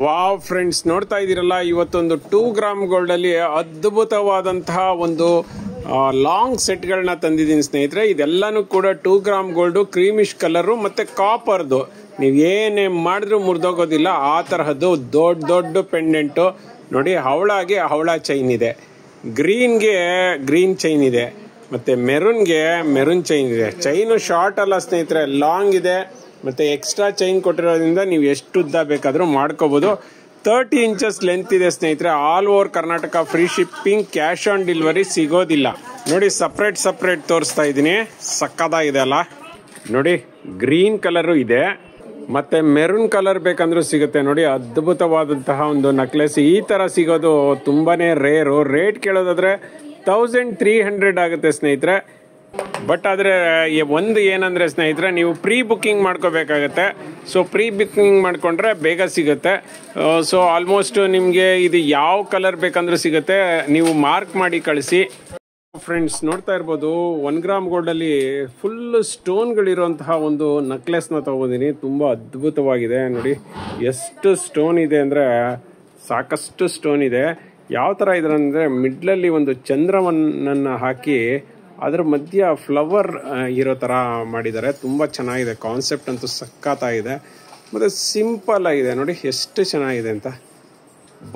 Wow friends, ನೋಡ್ತಾ ಇದ್ದೀರಲ್ಲ, ಇವತ್ತೊಂದು 2 ಗ್ರಾಮ್ ಗೋಲ್ಡ್ ಅಲ್ಲಿ ಅದ್ಭುತವಾದಂತಹ ಒಂದು ಲಾಂಗ್ ಸೆಟ್ಗಳನ್ನ ತಂದಿದ್ದೀನಿ ಸ್ನೇಹಿತರೆ. ಇದೆಲ್ಲಾನು ಕೂಡ 2 ಗ್ರಾಮ್ ಗೋಲ್ಡ್, ಕ್ರೀಮಿಶ್ ಕಲರು ಮತ್ತೆ ಕಾಪರ್ದು. ನೀವು ಏನೇ ಮಾಡಿದ್ರು ಮುರಿದೋಗೋದಿಲ್ಲ ಆ ತರಹದ್ದು ದೊಡ್ಡ ದೊಡ್ಡ ಪೆಂಡೆಂಟು ನೋಡಿ. ಹವಳಾಗೆ ಹವಳ ಚೈನ್ ಇದೆ, ಗ್ರೀನ್ಗೆ ಗ್ರೀನ್ ಚೈನ್ ಇದೆ, ಮತ್ತೆ ಮೆರೂನ್ಗೆ ಮೆರೂನ್ ಚೈನ್ ಇದೆ. ಚೈನು ಶಾರ್ಟ್ ಅಲ್ಲ ಸ್ನೇಹಿತರೆ, ಲಾಂಗ್ ಇದೆ. ಮತ್ತೆ ಎಕ್ಸ್ಟ್ರಾ ಚೈನ್ ಕೊಟ್ಟಿರೋದ್ರಿಂದ ನೀವು ಎಷ್ಟು ಉದ್ದ ಬೇಕಾದ್ರೂ ಮಾಡ್ಕೋಬಹುದು. 30 ಇಂಚಸ್ ಲೆಂತ್ ಇದೆ ಸ್ನೇಹಿತರೆ. All over Karnataka free shipping, cash on delivery ಸಿಗೋದಿಲ್ಲ. ನೋಡಿ, ಸಪ್ರೇಟ್ ತೋರಿಸ್ತಾ ಇದ್ದೀನಿ. ಸಕ್ಕದಾಗಿದೆ ಅಲ್ಲ ನೋಡಿ. ಗ್ರೀನ್ ಕಲರು ಇದೆ, ಮತ್ತೆ ಮೆರೂನ್ ಕಲರ್ ಬೇಕಂದ್ರೂ ಸಿಗುತ್ತೆ ನೋಡಿ. ಅದ್ಭುತವಾದಂತಹ ಒಂದು ನೆಕ್ಲೆಸ್ ಈ ತರ ಸಿಗೋದು ತುಂಬಾನೇ ರೇರು. ರೇಟ್ ಕೇಳೋದಾದ್ರೆ 1300 ಆಗುತ್ತೆ ಸ್ನೇಹಿತರೆ. ಬಟ್ ಆದರೆ ಒಂದು ಏನಂದರೆ ಸ್ನೇಹಿತರೆ, ನೀವು ಪ್ರೀ ಬುಕ್ಕಿಂಗ್ ಮಾಡ್ಕೋಬೇಕಾಗತ್ತೆ. ಸೊ ಪ್ರೀ ಬುಕ್ಕಿಂಗ್ ಮಾಡಿಕೊಂಡ್ರೆ ಬೇಗ ಸಿಗುತ್ತೆ. ಸೊ ಆಲ್ಮೋಸ್ಟ್ ನಿಮಗೆ ಇದು ಯಾವ ಕಲರ್ ಬೇಕಂದ್ರೂ ಸಿಗುತ್ತೆ. ನೀವು ಮಾರ್ಕ್ ಮಾಡಿ ಕಳಿಸಿ. ಫ್ರೆಂಡ್ಸ್, ನೋಡ್ತಾ ಇರ್ಬೋದು 1 ಗ್ರಾಮ್ ಗೋಲ್ಡಲ್ಲಿ ಫುಲ್ ಸ್ಟೋನ್ಗಳಿರುವಂತಹ ಒಂದು ನೆಕ್ಲೆಸ್ನ ತಗೊಂಡಿದ್ದೀನಿ. ತುಂಬ ಅದ್ಭುತವಾಗಿದೆ ನೋಡಿ. ಎಷ್ಟು ಸ್ಟೋನ್ ಇದೆ ಅಂದರೆ ಸಾಕಷ್ಟು ಸ್ಟೋನ್ ಇದೆ. ಯಾವ ಥರ ಇದೆ ಅಂದರೆ, ಮಿಡ್ಲಲ್ಲಿ ಒಂದು ಚಂದ್ರವನ್ನ ಹಾಕಿ ಅದ್ರ ಮಧ್ಯ ಫ್ಲವರ್ ಇರೋ ಥರ ಮಾಡಿದ್ದಾರೆ. ತುಂಬ ಚೆನ್ನಾಗಿದೆ. ಕಾನ್ಸೆಪ್ಟ್ ಅಂತೂ ಸಖತ್ತಾಗಿದೆ. ಮತ್ತು ಸಿಂಪಲ್ ಆಗಿದೆ ನೋಡಿ, ಎಷ್ಟು ಚೆನ್ನಾಗಿದೆ ಅಂತ.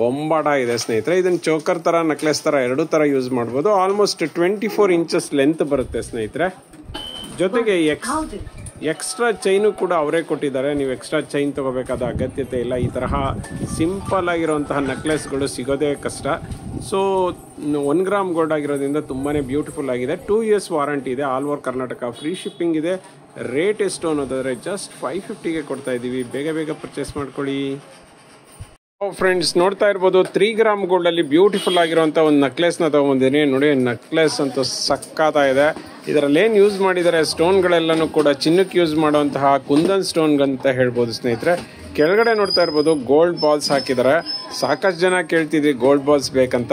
ಬೊಂಬಾಟ ಇದೆ ಸ್ನೇಹಿತರೆ. ಇದನ್ನು ಚೋಕರ್ ಥರ, ನೆಕ್ಲೆಸ್ ಥರ ಎರಡೂ ಥರ ಯೂಸ್ ಮಾಡ್ಬೋದು. ಆಲ್ಮೋಸ್ಟ್ 24 ಇಂಚಸ್ ಲೆಂತ್ ಬರುತ್ತೆ ಸ್ನೇಹಿತರೆ. ಜೊತೆಗೆ ಎಕ್ಸ್ಟ್ರಾ ಚೈನು ಕೂಡ ಅವರೇ ಕೊಟ್ಟಿದ್ದಾರೆ. ನೀವು ಎಕ್ಸ್ಟ್ರಾ ಚೈನ್ ತೊಗೋಬೇಕಾದ ಅಗತ್ಯತೆ ಇಲ್ಲ. ಈ ತರಹ ಸಿಂಪಲ್ ಆಗಿರುವಂತಹ ನೆಕ್ಲೆಸ್ಗಳು ಸಿಗೋದೇ ಕಷ್ಟ. ಸೊ 1 ಗ್ರಾಮ್ ಗೋಲ್ಡ್ ಆಗಿರೋದ್ರಿಂದ ತುಂಬಾ ಬ್ಯೂಟಿಫುಲ್ ಆಗಿದೆ. 2 years ವಾರಂಟಿ ಇದೆ. All over Karnataka free shipping ಇದೆ. ರೇಟ್ ಎಷ್ಟು ಅನ್ನೋದಾದರೆ ಜಸ್ಟ್ 550ಗೆ ಕೊಡ್ತಾ ಇದ್ದೀವಿ. ಬೇಗ ಪರ್ಚೇಸ್ ಮಾಡ್ಕೊಳ್ಳಿ. ಫ್ರೆಂಡ್ಸ್, ನೋಡ್ತಾ ಇರ್ಬೋದು 3 ಗ್ರಾಮ್ ಗೋಲ್ಡ್ ಅಲ್ಲಿ ಬ್ಯೂಟಿಫುಲ್ ಆಗಿರುವಂತ ಒಂದು ನೆಕ್ಲೆಸ್ನ ತಗೊಂಡಿದ್ದೀನಿ ನೋಡಿ. ನೆಕ್ಲೆಸ್ ಅಂತೂ ಸಕ್ಕತ್ತಾಗಿದೆ. ಇದರಲ್ಲಿ ಏನು ಯೂಸ್ ಮಾಡಿದ್ದಾರೆ, ಸ್ಟೋನ್ಗಳೆಲ್ಲನೂ ಕೂಡ ಚಿನ್ನಕ್ಕೆ ಯೂಸ್ ಮಾಡುವಂತಹ ಕುಂದನ್ ಸ್ಟೋನ್ ಅಂತ ಹೇಳ್ಬೋದು ಸ್ನೇಹಿತರೆ. ಕೆಳಗಡೆ ನೋಡ್ತಾ ಇರ್ಬೋದು ಗೋಲ್ಡ್ ಬಾಲ್ಸ್ ಹಾಕಿದ್ದಾರೆ. ಸಾಕಷ್ಟು ಜನ ಕೇಳ್ತಿದ್ರಿ ಗೋಲ್ಡ್ ಬಾಲ್ಸ್ ಬೇಕಂತ.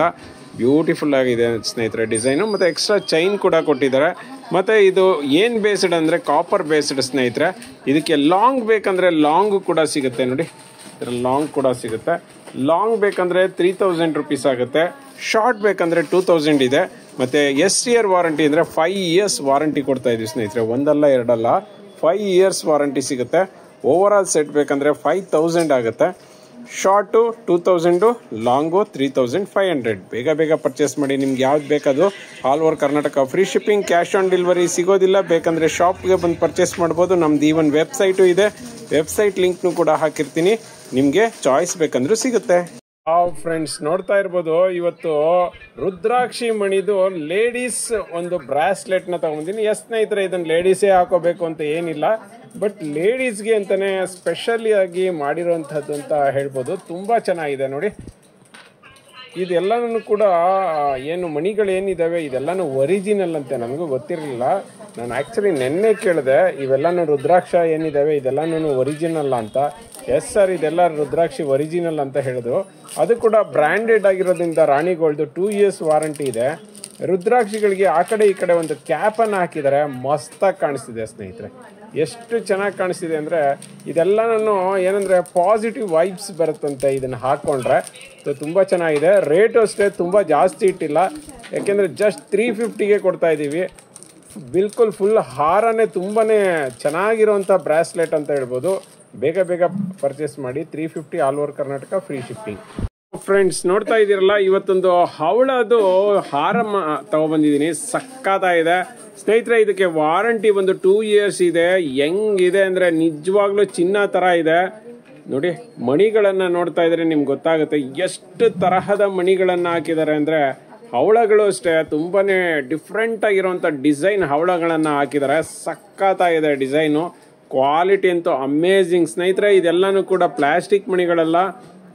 ಬ್ಯೂಟಿಫುಲ್ ಆಗಿದೆ ಸ್ನೇಹಿತರೆ ಡಿಸೈನು. ಮತ್ತು ಎಕ್ಸ್ಟ್ರಾ ಚೈನ್ ಕೂಡ ಕೊಟ್ಟಿದ್ದಾರೆ. ಮತ್ತು ಇದು ಏನು ಬೇಸ್ಡ್ ಅಂದರೆ ಕಾಪರ್ ಬೇಸ್ಡ್ ಸ್ನೇಹಿತರೆ. ಇದಕ್ಕೆ ಲಾಂಗ್ ಬೇಕಂದರೆ ಲಾಂಗು ಕೂಡ ಸಿಗುತ್ತೆ ನೋಡಿ. ಲಾಂಗ್ ಕೂಡ ಸಿಗುತ್ತೆ. ಲಾಂಗ್ ಬೇಕಂದ್ರೆ 3000 ರುಪೀಸ್ ಆಗುತ್ತೆ. ಶಾರ್ಟ್ ಬೇಕಂದ್ರೆ 2000 ಇದೆ. ಮತ್ತೆ ಇಯರ್ ವಾರಂಟಿ ಅಂದ್ರೆ 5 years ವಾರಂಟಿ ಕೊಡ್ತಾ ಇದೀವಿ ಸ್ನೇಹಿತರೆ. ಒಂದಲ್ಲ ಎರಡಲ್ಲ, 5 years ವಾರಂಟಿ ಸಿಗುತ್ತೆ. ಓವರ್ ಆಲ್ ಸೆಟ್ ಬೇಕಂದ್ರೆ 5000 ಆಗುತ್ತೆ. Short 2000, long 3500. ಬೇಗ ಪರ್ಚೇಸ್ ಮಾಡಿ. ನಿಮ್ಗೆ ಯಾವ್ದು ಬೇಕದು all over Karnataka free shipping, cash on delivery ಸಿಗೋದಿಲ್ಲ. ಬೇಕಂದ್ರೆ ಶಾಪ್ಗೆ ಬಂದು ಪರ್ಚೇಸ್ ಮಾಡ್ಬೋದು. ನಮ್ದು ಈವನ್ ವೆಬ್ಸೈಟು ಇದೆ. ವೆಬ್ಸೈಟ್ ಲಿಂಕ್ನು ಕೂಡ ಹಾಕಿರ್ತೀನಿ. ನಿಮಗೆ ಚಾಯ್ಸ್ ಬೇಕಂದ್ರೂ ಸಿಗುತ್ತೆ. ಫ್ರೆಂಡ್ಸ್, ನೋಡ್ತಾ ಇರ್ಬೋದು ಇವತ್ತು ರುದ್ರಾಕ್ಷಿ ಮಣಿದು ಲೇಡೀಸ್ ಒಂದು ಬ್ರಾಸ್ಲೆಟ್ ನ ತಗೊಂಡಿದ್ದೀನಿ. ಸ್ನೇಹಿತರೆ, ಇದನ್ನ ಲೇಡೀಸೇ ಹಾಕೋಬೇಕು ಅಂತ ಏನಿಲ್ಲ, ಬಟ್ ಲೇಡೀಸ್ಗೆ ಅಂತಾನೆ ಸ್ಪೆಷಲಿ ಆಗಿ ಮಾಡಿರುವಂತಹದ್ದು ಅಂತ ಹೇಳ್ಬೋದು. ತುಂಬಾ ಚೆನ್ನಾಗಿದೆ ನೋಡಿ. ಇದೆಲ್ಲನೂ ಕೂಡ ಏನು ಮಣಿಗಳೇನಿದ್ದಾವೆ ಇದೆಲ್ಲನೂ ಒರಿಜಿನಲ್ ಅಂತೆ. ನನಗೂ ಗೊತ್ತಿರಲಿಲ್ಲ. ನಾನು ಆ್ಯಕ್ಚುಲಿ ನೆನ್ನೆ ಕೇಳಿದೆ, ಇವೆಲ್ಲನೂ ರುದ್ರಾಕ್ಷ ಏನಿದ್ದಾವೆ ಇದೆಲ್ಲನೂ ಒರಿಜಿನಲ್ ಅಂತ. ಎಸ್ ಸರ್, ಇದೆಲ್ಲ ರುದ್ರಾಕ್ಷಿ ಒರಿಜಿನಲ್ ಅಂತ ಹೇಳಿದ್ರು. ಅದು ಕೂಡ ಬ್ರ್ಯಾಂಡೆಡ್ ಆಗಿರೋದ್ರಿಂದ ರಾಣಿ ಗೋಲ್ಡ್ 2 years ವಾರಂಟಿ ಇದೆ. ರುದ್ರಾಕ್ಷಿಗಳಿಗೆ ಆ ಕಡೆ ಈ ಕಡೆ ಒಂದು ಕ್ಯಾಪನ್ನು ಹಾಕಿದ್ದಾರೆ. ಮಸ್ತಾಗಿ ಕಾಣಿಸ್ತಿದೆ ಸ್ನೇಹಿತರೆ. ಎಷ್ಟು ಚೆನ್ನಾಗಿ ಕಾಣಿಸ್ತಿದೆ ಅಂದರೆ, ಇದೆಲ್ಲನೂ ಏನಂದರೆ ಪಾಸಿಟಿವ್ ವೈಬ್ಸ್ ಬರುತ್ತಂತೆ ಇದನ್ನು ಹಾಕ್ಕೊಂಡ್ರೆ. ತುಂಬ ಚೆನ್ನಾಗಿದೆ. ರೇಟು ಅಷ್ಟೇ ತುಂಬ ಜಾಸ್ತಿ ಇಟ್ಟಿಲ್ಲ, ಯಾಕೆಂದರೆ ಜಸ್ಟ್ 350ಗೆ ಕೊಡ್ತಾ ಇದ್ದೀವಿ. ಬಿಲ್ಕುಲ್ ಫುಲ್ ಹಾರನೇ ತುಂಬಾ ಚೆನ್ನಾಗಿರುವಂಥ ಬ್ರಾಸ್ಲೆಟ್ ಅಂತ ಹೇಳ್ಬೋದು. ಬೇಗ ಪರ್ಚೇಸ್ ಮಾಡಿ. 350 all over Karnataka free shipping. Friends, ನೋಡ್ತಾ ಇದ್ದೀರಲ್ಲ, ಇವತ್ತೊಂದು ಹವಳದು ಹಾರ ತಗೊಬಂದಿದ್ದೀನಿ. ಸಕ್ಕತ್ತಾಗಿದೆ ಸ್ನೇಹಿತರೆ. ಇದಕ್ಕೆ ವಾರಂಟಿ ಒಂದು 2 years ಇದೆ. ಹೆಂಗಿದೆ ಅಂದರೆ ನಿಜವಾಗ್ಲೂ ಚಿನ್ನ ಥರ ಇದೆ ನೋಡಿ. ಮಣಿಗಳನ್ನು ನೋಡ್ತಾ ಇದ್ರೆ ನಿಮ್ಗೆ ಗೊತ್ತಾಗುತ್ತೆ ಎಷ್ಟು ತರಹದ ಮಣಿಗಳನ್ನು ಹಾಕಿದ್ದಾರೆ ಅಂದರೆ. ಹವಳಗಳು ಅಷ್ಟೇ ತುಂಬಾನೇ ಡಿಫ್ರೆಂಟ್ ಆಗಿರುವಂಥ ಡಿಸೈನ್ ಹವಳಗಳನ್ನು ಹಾಕಿದ್ದಾರೆ. ಸಕ್ಕತ್ತಾಗಿದೆ ಡಿಸೈನು. ಕ್ವಾಲಿಟಿ ಅಂತೂ ಅಮೇಝಿಂಗ್ ಸ್ನೇಹಿತರೆ. ಇದೆಲ್ಲನೂ ಕೂಡ ಪ್ಲಾಸ್ಟಿಕ್ ಮಣಿಗಳಲ್ಲ,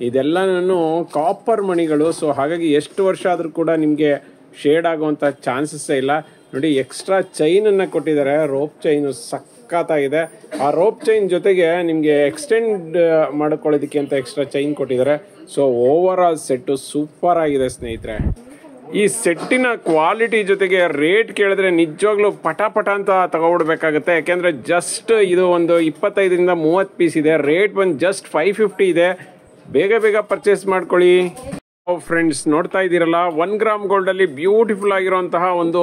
ಇದೆಲ್ಲನೂ ಕಾಪರ್ ಮಣಿಗಳು. ಸೊ ಹಾಗಾಗಿ ಎಷ್ಟು ವರ್ಷ ಆದರೂ ಕೂಡ ನಿಮಗೆ ಶೇಡ್ ಆಗುವಂಥ ಚಾನ್ಸಸ್ಸೇ ಇಲ್ಲ ನೋಡಿ. ಎಕ್ಸ್ಟ್ರಾ ಚೈನನ್ನು ಕೊಟ್ಟಿದ್ದಾರೆ. ರೋಪ್ ಚೈನು ಸಕ್ಕತ್ತಾಗಿದೆ. ಆ ರೋಪ್ ಚೈನ್ ಜೊತೆಗೆ ನಿಮಗೆ ಎಕ್ಸ್ಟೆಂಡ್ ಮಾಡ್ಕೊಳ್ಳೋದಕ್ಕೆ ಅಂತ ಎಕ್ಸ್ಟ್ರಾ ಚೈನ್ ಕೊಟ್ಟಿದ್ದಾರೆ. So over all set super ಆಗಿದೆ ಸ್ನೇಹಿತರೆ. ಈ ಸೆಟ್ಟಿನ ಕ್ವಾಲಿಟಿ ಜೊತೆಗೆ ರೇಟ್ ಕೇಳಿದ್ರೆ ನಿಜವಾಗ್ಲೂ ಪಟ ಅಂತ ತಗೊಬಿಡ್ಬೇಕಾಗುತ್ತೆ. ಯಾಕೆಂದರೆ ಜಸ್ಟ್ ಇದು ಒಂದು 25 ರಿಂದ 30 ಪೀಸ್ ಇದೆ. ರೇಟ್ ಬಂದು ಜಸ್ಟ್ 550 ಇದೆ. ಬೇಗ ಬೇಗ ಪರ್ಚೇಸ್ ಮಾಡ್ಕೊಳ್ಳಿ. ಫ್ರೆಂಡ್ಸ್ ನೋಡ್ತಾ ಇದ್ದೀರಲ್ಲ 1 ಗ್ರಾಮ್ ಗೋಲ್ಡಲ್ಲಿ ಬ್ಯೂಟಿಫುಲ್ ಆಗಿರುವಂತಹ ಒಂದು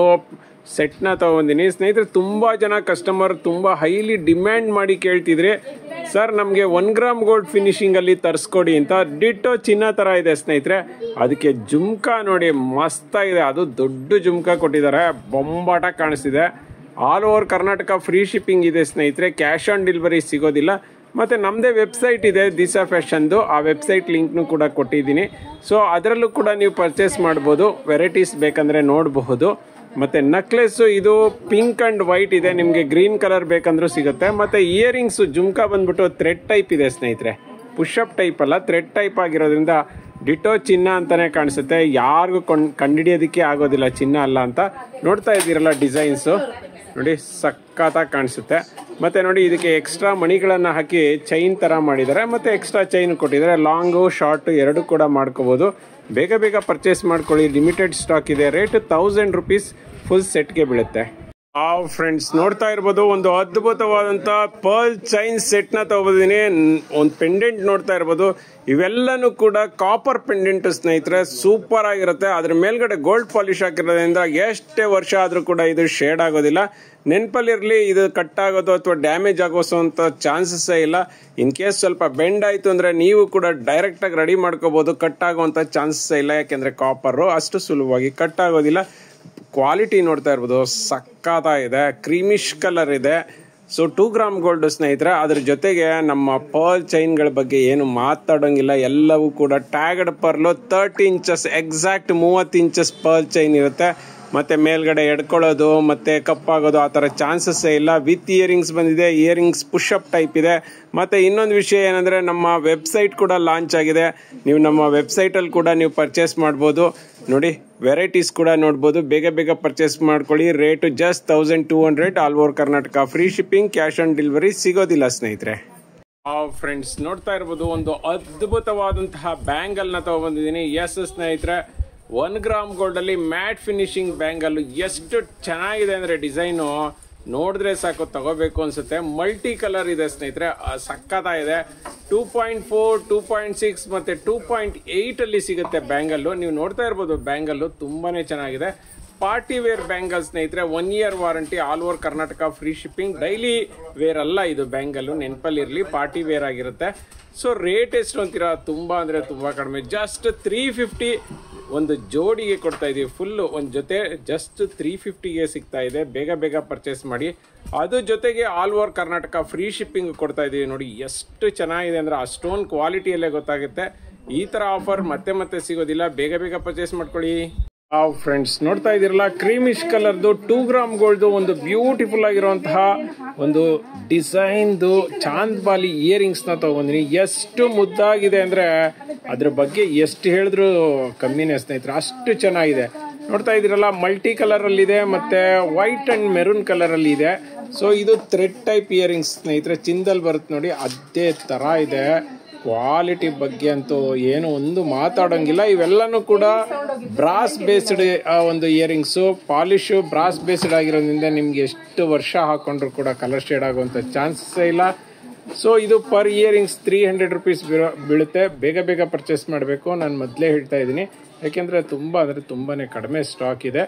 ಸೆಟ್ನ ತಗೊಂಡಿನಿ ಸ್ನೇಹಿತರೆ. ತುಂಬ ಜನ ಕಸ್ಟಮರ್ ತುಂಬ ಹೈಲಿ ಡಿಮ್ಯಾಂಡ್ ಮಾಡಿ ಕೇಳ್ತಿದ್ರೆ ಸರ್ ನಮಗೆ 1 ಗ್ರಾಮ್ ಗೋಲ್ಡ್ ಫಿನಿಶಿಂಗಲ್ಲಿ ತರಿಸ್ಕೊಡಿ ಅಂತ. ಡಿಟ್ಟೋ ಚಿನ್ನ ಥರ ಇದೆ ಸ್ನೇಹಿತರೆ. ಅದಕ್ಕೆ ಜುಮ್ಕಾ ನೋಡಿ ಮಸ್ತಾಗಿದೆ, ಅದು ದೊಡ್ಡ ಜುಮ್ಕಾ ಕೊಟ್ಟಿದ್ದಾರೆ, ಬೊಂಬಾಟ ಕಾಣಿಸ್ತಿದೆ. All over Karnataka free shipping ಇದೆ ಸ್ನೇಹಿತರೆ, ಕ್ಯಾಶ್ ಆನ್ ಡೆಲಿವರಿ ಸಿಗೋದಿಲ್ಲ. ಮತ್ತು ನಮ್ಮದೇ ವೆಬ್ಸೈಟ್ ಇದೆ ದಿಶಾ ಫ್ಯಾಷನ್ದು, ಆ ವೆಬ್ಸೈಟ್ ಲಿಂಕ್ನು ಕೂಡ ಕೊಟ್ಟಿದ್ದೀನಿ. ಸೊ ಅದರಲ್ಲೂ ಕೂಡ ನೀವು ಪರ್ಚೇಸ್ ಮಾಡ್ಬೋದು, ವೆರೈಟೀಸ್ ಬೇಕಂದರೆ ನೋಡಬಹುದು. ಮತ್ತು ನೆಕ್ಲೆಸ್ಸು ಇದು ಪಿಂಕ್ ಆ್ಯಂಡ್ ವೈಟ್ ಇದೆ, ನಿಮಗೆ ಗ್ರೀನ್ ಕಲರ್ ಬೇಕಂದ್ರೂ ಸಿಗುತ್ತೆ. ಮತ್ತು ಇಯರಿಂಗ್ಸು ಜುಮ್ಕಾ ಬಂದ್ಬಿಟ್ಟು ಥ್ರೆಡ್ ಟೈಪ್ ಇದೆ ಸ್ನೇಹಿತರೆ, ಪುಷಪ್ ಟೈಪ್ ಅಲ್ಲ, ಥ್ರೆಡ್ ಟೈಪ್ ಆಗಿರೋದ್ರಿಂದ ಡಿಟೋ ಚಿನ್ನ ಅಂತಲೇ ಕಾಣಿಸುತ್ತೆ. ಯಾರಿಗೂ ಕಂಡುಹಿಡಿಯೋದಕ್ಕೆ ಆಗೋದಿಲ್ಲ ಚಿನ್ನ ಅಲ್ಲ ಅಂತ. ನೋಡ್ತಾ ಇದ್ದೀರಲ್ಲ ಡಿಸೈನ್ಸು ನೋಡಿ ಸಖತ್ತಾಗಿ ಕಾಣಿಸುತ್ತೆ. ಮತ್ತು ನೋಡಿ ಇದಕ್ಕೆ ಎಕ್ಸ್ಟ್ರಾ ಮಣಿಗಳನ್ನು ಹಾಕಿ ಚೈನ್ ಥರ ಮಾಡಿದ್ದಾರೆ, ಮತ್ತು ಎಕ್ಸ್ಟ್ರಾ ಚೈನ್ ಕೊಟ್ಟಿದ್ದಾರೆ. ಲಾಂಗು ಶಾರ್ಟು ಎರಡು ಕೂಡ ಮಾಡ್ಕೋಬೋದು. ಬೇಗ ಬೇಗ ಪರ್ಚೇಸ್ ಮಾಡ್ಕೊಳ್ಳಿ, ಲಿಮಿಟೆಡ್ ಸ್ಟಾಕ್ ಇದೆ. ರೇಟ್ 1000 ರೂಪೀಸ್ ಫುಲ್ ಸೆಟ್ಗೆ ಬೀಳುತ್ತೆ. ಫ್ರೆಂಡ್ಸ್ ನೋಡ್ತಾ ಇರ್ಬೋದು ಒಂದು ಅದ್ಭುತವಾದಂಥ ಪರ್ಲ್ ಚೈನ್ ಸೆಟ್ನ ತಗೋದಿದ್ದೀನಿ. ಒಂದು ಪೆಂಡೆಂಟ್ ನೋಡ್ತಾ ಇರ್ಬೋದು, ಇವೆಲ್ಲನೂ ಕೂಡ ಕಾಪರ್ ಪೆಂಡೆಂಟ್ ಸ್ನೇಹಿತರೆ, ಸೂಪರ್ ಆಗಿರುತ್ತೆ. ಅದ್ರ ಮೇಲ್ಗಡೆ ಗೋಲ್ಡ್ ಪಾಲಿಶ್ ಹಾಕಿರೋದ್ರಿಂದ ಎಷ್ಟೇ ವರ್ಷ ಆದರೂ ಕೂಡ ಇದು ಶೇಡ್ ಆಗೋದಿಲ್ಲ. ನೆನಪಲ್ಲಿರಲಿ, ಇದು ಕಟ್ ಆಗೋದು ಅಥವಾ ಡ್ಯಾಮೇಜ್ ಆಗೋಸೋಂಥ ಚಾನ್ಸಸ್ಸೇ ಇಲ್ಲ. ಇನ್ ಕೇಸ್ ಸ್ವಲ್ಪ ಬೆಂಡ್ ಆಯಿತು ಅಂದರೆ ನೀವು ಕೂಡ ಡೈರೆಕ್ಟಾಗಿ ರೆಡಿ ಮಾಡ್ಕೋಬೋದು, ಕಟ್ ಆಗೋವಂಥ ಚಾನ್ಸಸ್ಸೇ ಇಲ್ಲ. ಯಾಕೆಂದರೆ ಕಾಪರು ಅಷ್ಟು ಸುಲಭವಾಗಿ ಕಟ್ ಆಗೋದಿಲ್ಲ. ಕ್ವಾಲಿಟಿ ನೋಡ್ತಾ ಇರ್ಬೋದು ಸಕ್ಕತ್ತಾಗಿದೆ, ಕ್ರೀಮಿಶ್ ಕಲರ್ ಇದೆ. ಸೊ 2 ಗ್ರಾಮ್ ಗೋಲ್ಡ್ ಸ್ನೇಹಿತರೆ. ಅದ್ರ ಜೊತೆಗೆ ನಮ್ಮ ಪರ್ಲ್ ಚೈನ್ಗಳ ಬಗ್ಗೆ ಏನು ಮಾತಾಡೋಂಗಿಲ್ಲ, ಎಲ್ಲವೂ ಕೂಡ tagged pearl 30 inches exact 30 inches pearl chain ಇರುತ್ತೆ. ಮತ್ತು ಮೇಲ್ಗಡೆ ಎಡ್ಕೊಳ್ಳೋದು ಮತ್ತು ಕಪ್ಪಾಗೋದು ಆ ಥರ ಚಾನ್ಸಸ್ಸೇ ಇಲ್ಲ. ವಿತ್ ಇಯರಿಂಗ್ಸ್ ಬಂದಿದೆ, ಇಯರಿಂಗ್ಸ್ ಪುಷಪ್ ಟೈಪ್ ಇದೆ. ಮತ್ತು ಇನ್ನೊಂದು ವಿಷಯ ಏನಂದರೆ ನಮ್ಮ ವೆಬ್ಸೈಟ್ ಕೂಡ ಲಾಂಚ್ ಆಗಿದೆ. ನೀವು ನಮ್ಮ ವೆಬ್ಸೈಟಲ್ಲಿ ಕೂಡ ನೀವು ಪರ್ಚೇಸ್ ಮಾಡ್ಬೋದು. ನೋಡಿ ವೆರೈಟೀಸ್ ಕೂಡ ನೋಡ್ಬೋದು. ಬೇಗ ಬೇಗ ಪರ್ಚೇಸ್ ಮಾಡ್ಕೊಳ್ಳಿ. Rate just 1200, all over Karnataka free shipping, cash on delivery ಸಿಗೋದಿಲ್ಲ ಸ್ನೇಹಿತರೆ. ಫ್ರೆಂಡ್ಸ್ ನೋಡ್ತಾ ಇರ್ಬೋದು ಒಂದು ಅದ್ಭುತವಾದಂತಹ ಬ್ಯಾಂಗಲ್ನ ತಗೊಬಂದಿದ್ದೀನಿ. ಎಸ್ ಸ್ನೇಹಿತರೆ, 1 ಗ್ರಾಮ್ ಗೋಲ್ಡಲ್ಲಿ ಮ್ಯಾಟ್ ಫಿನಿಶಿಂಗ್ ಬ್ಯಾಂಗಲ್ಲು ಎಷ್ಟು ಚೆನ್ನಾಗಿದೆ ಅಂದರೆ ಡಿಸೈನು ನೋಡಿದ್ರೆ ಸಾಕು ತಗೋಬೇಕು ಅನ್ಸುತ್ತೆ. ಮಲ್ಟಿ ಕಲರ್ ಇದೆ ಸ್ನೇಹಿತರೆ, ಸಕ್ಕತ್ತಾಗಿದೆ. 2.4, 2.6 ಮತ್ತು 2.8 ಅಲ್ಲಿ ಸಿಗುತ್ತೆ ಬ್ಯಾಂಗಲ್ಲು. ನೀವು ನೋಡ್ತಾ ಇರ್ಬೋದು ಬ್ಯಾಂಗಲ್ಲು ತುಂಬಾ ಚೆನ್ನಾಗಿದೆ. ಪಾರ್ಟಿ ವೇರ್ ಬ್ಯಾಂಗಲ್ ಸ್ನೇಹಿತರೆ, 1 year warranty, all over Karnataka free shipping. Daily wear ಅಲ್ಲ ಇದು ಬ್ಯಾಂಗಲ್ಲು, ನೆನಪಲ್ಲಿರಲಿ, ಪಾರ್ಟಿ ವೇರ್ ಆಗಿರುತ್ತೆ. ಸೊ ರೇಟ್ ಎಷ್ಟು ಅಂತೀರಾ? ತುಂಬ ಅಂದರೆ ತುಂಬ ಕಡಿಮೆ, ಜಸ್ಟ್ 350 ಒಂದು ಜೋಡಿಗೆ ಕೊಡ್ತಾ ಇದೀವಿ. ಫುಲ್ಲು ಒಂದು ಜೊತೆ ಜಸ್ಟ್ 350ಗೆ ಸಿಗ್ತಾ ಇದೆ. ಬೇಗ ಬೇಗ ಪರ್ಚೇಸ್ ಮಾಡಿ. ಅದು ಜೊತೆಗೆ all over Karnataka free shipping ಕೊಡ್ತಾ ಇದೀವಿ. ನೋಡಿ ಎಷ್ಟು ಚೆನ್ನಾಗಿದೆ ಅಂದರೆ ಅಷ್ಟೊಂದು ಕ್ವಾಲಿಟಿಯಲ್ಲೇ ಗೊತ್ತಾಗುತ್ತೆ. ಈ ಥರ ಆಫರ್ ಮತ್ತೆ ಮತ್ತೆ ಸಿಗೋದಿಲ್ಲ. ಬೇಗ ಬೇಗ ಪರ್ಚೇಸ್ ಮಾಡ್ಕೊಳ್ಳಿ. ಫ್ರೆಂಡ್ಸ್ ನೋಡ್ತಾ ಇದ್ದೀರಲ್ಲ ಕ್ರೀಮಿಶ್ ಕಲರ್ದು 2 ಗ್ರಾಮ್ ಗೋಲ್ಡ್ ಒಂದು ಬ್ಯೂಟಿಫುಲ್ ಆಗಿರುವಂತಹ ಒಂದು ಡಿಸೈನ್ದು ಚಾಂದ್ಬಾಲಿ ಇಯರಿಂಗ್ಸ್ನ ತಗೊಂಡಿನಿ. ಎಷ್ಟು ಮುದ್ದಾಗಿದೆ ಅಂದರೆ ಅದ್ರ ಬಗ್ಗೆ ಎಷ್ಟು ಹೇಳಿದ್ರು ಕಮ್ಮಿನೇ ಸ್ನೇಹಿತರೆ, ಅಷ್ಟು ಚೆನ್ನಾಗಿದೆ. ನೋಡ್ತಾ ಇದ್ದೀರಲ್ಲ ಮಲ್ಟಿ ಕಲರಲ್ಲಿದೆ ಮತ್ತು ವೈಟ್ ಆ್ಯಂಡ್ ಮೆರೂನ್ ಕಲರಲ್ಲಿ ಇದೆ. ಸೊ ಇದು ಥ್ರೆಡ್ ಟೈಪ್ ಇಯರಿಂಗ್ಸ್ ಸ್ನೇಹಿತರೆ, ಚಿನ್ನದಲ್ಲಿ ಬರುತ್ತೆ ನೋಡಿ, ಅದೇ ಥರ ಇದೆ. ಕ್ವಾಲಿಟಿ ಬಗ್ಗೆ ಅಂತೂ ಏನು ಒಂದು ಮಾತಾಡೋಂಗಿಲ್ಲ. ಇವೆಲ್ಲನೂ ಕೂಡ ಬ್ರಾಸ್ ಬೇಸ್ಡ್ ಒಂದು ಇಯರಿಂಗ್ಸು, ಪಾಲಿಶು ಬ್ರಾಸ್ ಬೇಸ್ಡ್ ಆಗಿರೋದ್ರಿಂದ ನಿಮ್ಗೆ ಎಷ್ಟು ವರ್ಷ ಹಾಕೊಂಡ್ರು ಕೂಡ ಕಲರ್ ಶೇಡ್ ಆಗುವಂಥ ಚಾನ್ಸಸ್ಸೇ ಇಲ್ಲ. ಸೊ ಇದು ಪರ್ ಇಯರಿಂಗ್ಸ್ 300 ರೂಪೀಸ್ ಬೀಳುತ್ತೆ. ಬೇಗ ಬೇಗ ಪರ್ಚೇಸ್ ಮಾಡಬೇಕು. ನಾನು ಮೊದಲೇ ಹೇಳ್ತಾ ಇದ್ದೀನಿ, ಯಾಕೆಂದರೆ ತುಂಬಾ ಕಡಿಮೆ ಸ್ಟಾಕ್ ಇದೆ.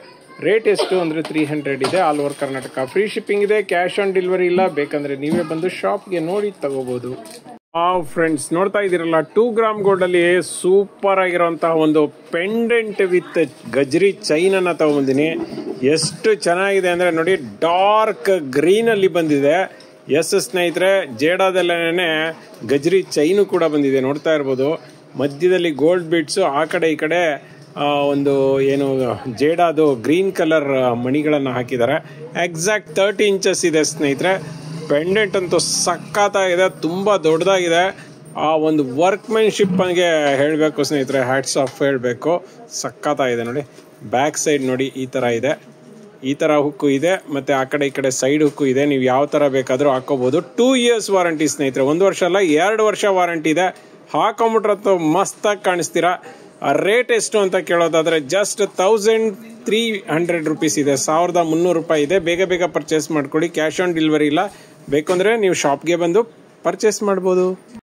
ರೇಟ್ ಎಷ್ಟು ಅಂದರೆ 300 ಇದೆ. All over Karnataka free shipping ಇದೆ, ಕ್ಯಾಶ್ ಆನ್ ಡೆಲಿವರಿ ಇಲ್ಲ. ಬೇಕಂದರೆ ನೀವೇ ಬಂದು ಶಾಪ್ಗೆ ನೋಡಿ ತಗೋಬೋದು. ಫ್ರೆಂಡ್ಸ್ ನೋಡ್ತಾ ಇದ್ದೀರಲ್ಲ 2 ಗ್ರಾಮ್ ಗೋಲ್ಡಲ್ಲಿ ಸೂಪರ್ ಆಗಿರೋಂತಹ ಒಂದು ಪೆಂಡೆಂಟ್ ವಿತ್ ಗಜ್ರಿ ಚೈನ್ ಅನ್ನ ತಗೊಂಡಿನಿ. ಎಷ್ಟು ಚೆನ್ನಾಗಿದೆ ಅಂದರೆ ನೋಡಿ, ಡಾರ್ಕ್ ಗ್ರೀನಲ್ಲಿ ಬಂದಿದೆ. ಎಸ್ ಸ್ನೇಹಿತರೆ, ಜೇಡಾದಲ್ಲೇನೆ ಗಜ್ರಿ ಚೈನು ಕೂಡ ಬಂದಿದೆ. ನೋಡ್ತಾ ಇರ್ಬೋದು ಮಧ್ಯದಲ್ಲಿ ಗೋಲ್ಡ್ ಬೀಡ್ಸು, ಆ ಕಡೆ ಈ ಕಡೆ ಒಂದು ಏನು ಜೇಡಾದು ಗ್ರೀನ್ ಕಲರ್ ಮಣಿಗಳನ್ನು ಹಾಕಿದ್ದಾರೆ. ಎಕ್ಸಾಕ್ಟ್ 30 ಇಂಚಸ್ ಇದೆ ಸ್ನೇಹಿತರೆ. ಪೆಂಡೆಂಟ್ ಅಂತೂ ಸಕ್ಕತ್ತಾಗಿದೆ, ತುಂಬ ದೊಡ್ಡದಾಗಿದೆ. ಆ ಒಂದು ವರ್ಕ್ಮೆನ್ಶಿಪ್ಗೆ ಹೇಳಬೇಕು ಸ್ನೇಹಿತರೆ, ಹ್ಯಾಟ್ಸ್ ಆಫ್ ಹೇಳಬೇಕು. ಸಕ್ಕತ್ತಾಗಿದೆ ನೋಡಿ. ಬ್ಯಾಕ್ ಸೈಡ್ ನೋಡಿ ಈ ಥರ ಇದೆ, ಈ ಥರ ಹುಕ್ಕು ಇದೆ, ಮತ್ತು ಆ ಕಡೆ ಈ ಕಡೆ ಸೈಡ್ ಹುಕ್ಕು ಇದೆ. ನೀವು ಯಾವ ಥರ ಬೇಕಾದರೂ ಹಾಕೋಬೋದು. 2 ಇಯರ್ಸ್ ವಾರಂಟಿ ಸ್ನೇಹಿತರೆ, 1 ವರ್ಷ ಅಲ್ಲ 2 ವರ್ಷ ವಾರಂಟಿ ಇದೆ. ಹಾಕೊಂಬಿಟ್ರಂತೂ ಮಸ್ತಾಗಿ ಕಾಣಿಸ್ತೀರಾ. ರೇಟ್ ಎಷ್ಟು ಅಂತ ಕೇಳೋದಾದರೆ ಜಸ್ಟ್ 1300 ರೂಪೀಸ್ ಇದೆ, 1300 ರೂಪಾಯಿ ಇದೆ. ಬೇಗ ಬೇಗ ಪರ್ಚೇಸ್ ಮಾಡ್ಕೊಳ್ಳಿ. ಕ್ಯಾಶ್ ಆನ್ ಡೆಲಿವರಿ ಇಲ್ಲ. ಬೇಕಂದರೆ ನೀವು ಶಾಪ್ಗೆ ಬಂದು ಪರ್ಚೇಸ್ ಮಾಡ್ಬೋದು.